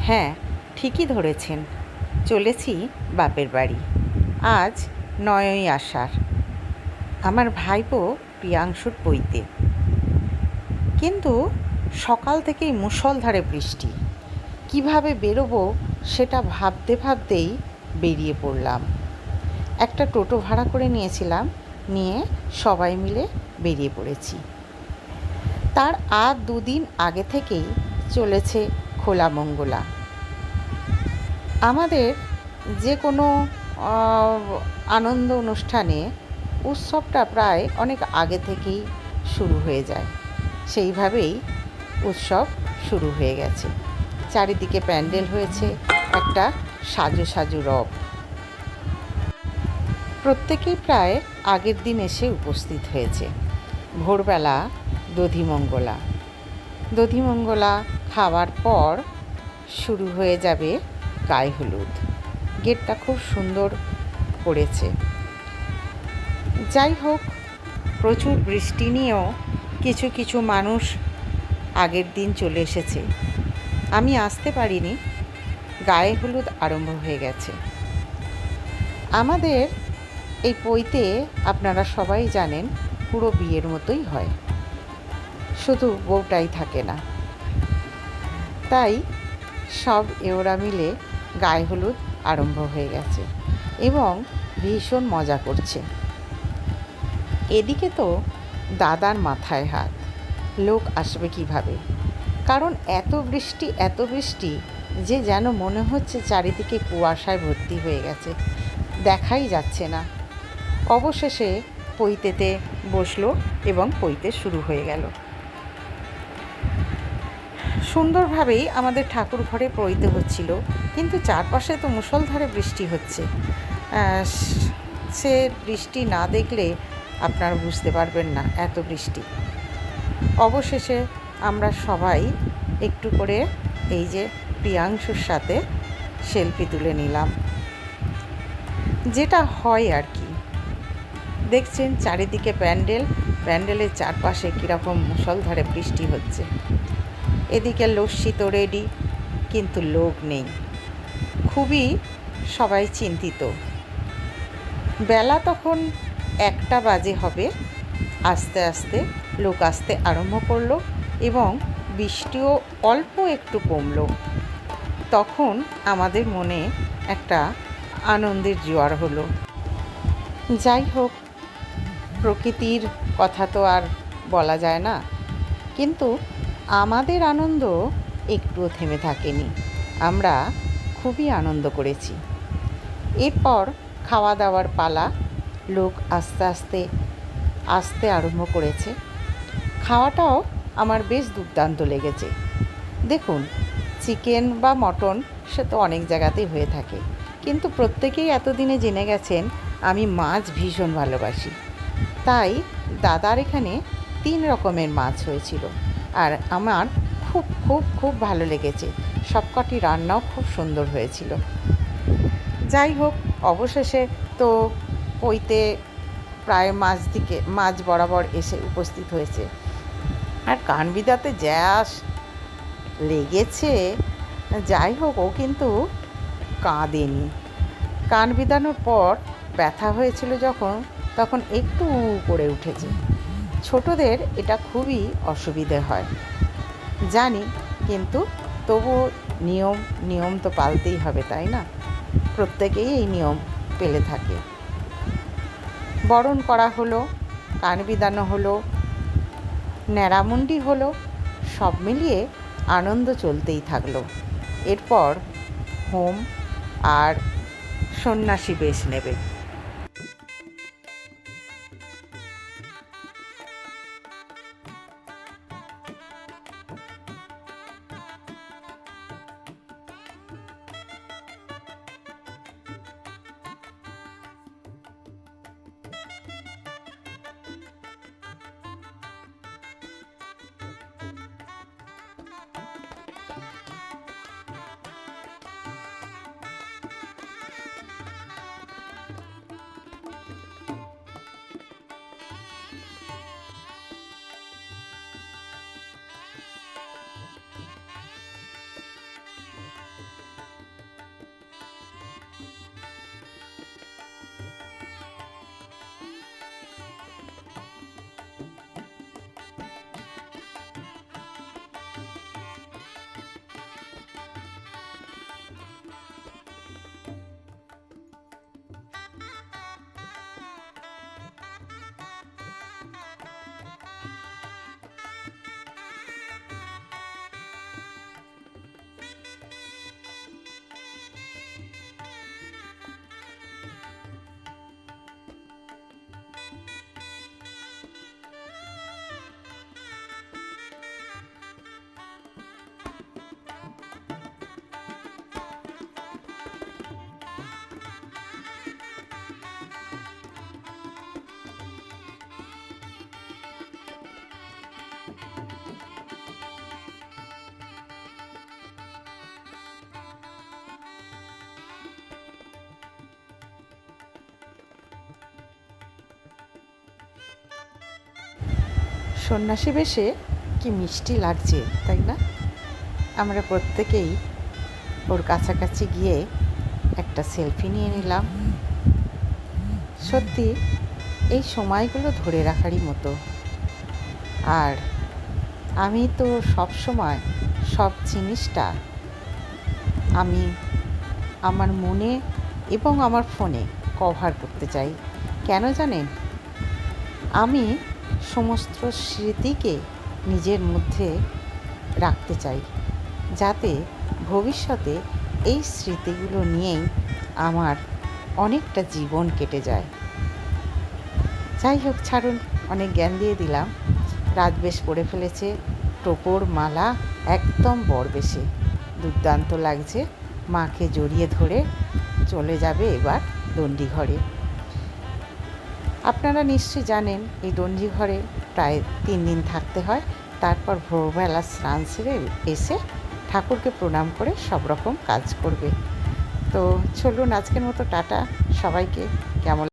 হ্যাঁ, ঠিকই ধরেছেন, চলেছি বাপের বাড়ি। আজ ৯ই আষাঢ়, আমার ভাইপো প্রিয়াংশুর পৈতে। কিন্তু সকাল থেকেই মুষলধারে বৃষ্টি। কিভাবে বেরোবো সেটা ভাবতে ভাবতেই বেরিয়ে পড়লাম। একটা টোটো ভাড়া করে নিয়েছিলাম, নিয়ে সবাই মিলে বেরিয়ে পড়েছি। তার আর ২ দিন আগে থেকেই চলেছে খোলা মঙ্গলা। আমাদের যে কোনো আনন্দ অনুষ্ঠানে উৎসবটা প্রায় অনেক আগে থেকেই শুরু হয়ে যায়। সেইভাবেই উৎসব শুরু হয়ে গেছে। চারিদিকে প্যান্ডেল হয়েছে, একটা সাজো সাজো রব। প্রত্যেকেই প্রায় আগের দিন এসে উপস্থিত হয়েছে। ভোরবেলা দধিমঙ্গলা। দধিমঙ্গলা খাওয়ার পর শুরু হয়ে যাবে গায়ে হলুদ। গেটটা খুব সুন্দর করেছে। যাই হোক, প্রচুর বৃষ্টি নিয়েও কিছু কিছু মানুষ আগের দিন চলে এসেছে। আমি আসতে পারিনি, গায়ে হলুদ আরম্ভ হয়ে গেছে। আমাদের এই পৈতে আপনারা সবাই জানেন পুরো বিয়ের মতোই হয়, শুধু বউটাই থাকে না। তাই সব এওরা মিলে গায়ে হলুদ আরম্ভ হয়ে গেছে এবং ভীষণ মজা করছে। এদিকে তো দাদার মাথায় হাত, লোক আসবে কিভাবে? কারণ এত বৃষ্টি যে যেন মনে হচ্ছে চারিদিকে কুয়াশায় ভর্তি হয়ে গেছে, দেখাই যাচ্ছে না। অবশেষে পৈতেতে বসলো এবং পৈতে শুরু হয়ে গেল। সুন্দরভাবেই আমাদের ঠাকুর ঘরে পৈতে হচ্ছিল, কিন্তু চারপাশে তো মুষলধারে বৃষ্টি হচ্ছে। সে বৃষ্টি না দেখলে আপনারা বুঝতে পারবেন না এত বৃষ্টি। অবশেষে আমরা সবাই একটু করে এই যে প্রিয়াংশুর সাথে সেলফি তুলে নিলাম, যেটা হয় আর কি। দেখছেন চারিদিকে প্যান্ডেলের চারপাশে কীরকম মুষলধারে বৃষ্টি হচ্ছে। এদিকে লস্যি তো রেডি, কিন্তু লোক নেই। খুবই সবাই চিন্তিত। বেলা তখন 1টা বাজে হবে। আস্তে আস্তে লোক আসতে আরম্ভ করলো এবং বৃষ্টিও অল্প একটু কমলো। তখন আমাদের মনে একটা আনন্দের জোয়ার হলো। যাই হোক, প্রকৃতির কথা তো আর বলা যায় না, কিন্তু আমাদের আনন্দ একটুও থেমে থাকেনি। আমরা খুবই আনন্দ করেছি। এরপর খাওয়া দাওয়ার পালা। লোক আস্তে আস্তে আসতে আরম্ভ করেছে। খাওয়াটাও আমার বেশ দুর্দান্ত লেগেছে। দেখুন, চিকেন বা মটন সে তো অনেক জায়গাতেই হয়ে থাকে, কিন্তু প্রত্যেকেই এতদিনে জেনে গেছেন আমি মাছ ভীষণ ভালোবাসি। তাই দাদার এখানে 3 রকমের মাছ হয়েছিল, আর আমার খুব খুব খুব ভালো লেগেছে। সবকটি রান্নাও খুব সুন্দর হয়েছিল। যাই হোক, অবশেষে তো পৈতে প্রায় মাঝ বরাবর এসে উপস্থিত হয়েছে। আর কানবিদাতে জ্যাস লেগেছে। যাই হোক, ও কিন্তু কাঁদেনি। কান বিদানোর পর ব্যথা হয়েছিল তখন একটু করে উঠেছে। ছোটদের এটা খুবই অসুবিধে হয় জানি, কিন্তু তবু নিয়ম তো পালতেই হবে, তাই না? প্রত্যেকেই এই নিয়ম পেলে থাকে। বরণ করা হলো, কান বিদানো হলো, ন্যাড়ামুন্ডি হলো, সব মিলিয়ে আনন্দ চলতেই থাকলো। এরপর হোম আর সন্ন্যাসী বেশ নেবে। সন্ন্যাসী বেশে কি মিষ্টি লাগছে, তাই না? আমরা প্রত্যেকেই ওর কাছাকাছি গিয়ে একটা সেলফি নিয়ে নিলাম। সত্যি এই সময়গুলো ধরে রাখারই মতো। আর আমি তো সব সময় সব জিনিসটা আমি আমার মনে এবং আমার ফোনে কভার করতে চাই। কেন জানেন? আমি সমস্ত স্মৃতিকে নিজের মধ্যে রাখতে চাই, যাতে ভবিষ্যতে এই স্মৃতিগুলো নিয়েই আমার অনেকটা জীবন কেটে যায়। যাই হোক, ছাড়ুন, অনেক জ্ঞান দিয়ে দিলাম। রাত বেশ পড়ে ফেলেছে, টোপর মালা একদম বড়বেশে, দুর্দান্ত লাগছে। মাকে জড়িয়ে ধরে চলে যাবে এবার দণ্ডি ঘরে। আপনারা নিশ্চয়ই জানেন এই দণ্ডি ঘরে প্রায় 3 দিন থাকতে হয়। তারপর ভোরবেলা স্নান সেরে এসে ঠাকুরকে প্রণাম করে সব রকম কাজ করবে। তো চলুন, আজকের মতো টাটা সবাইকে। কেমন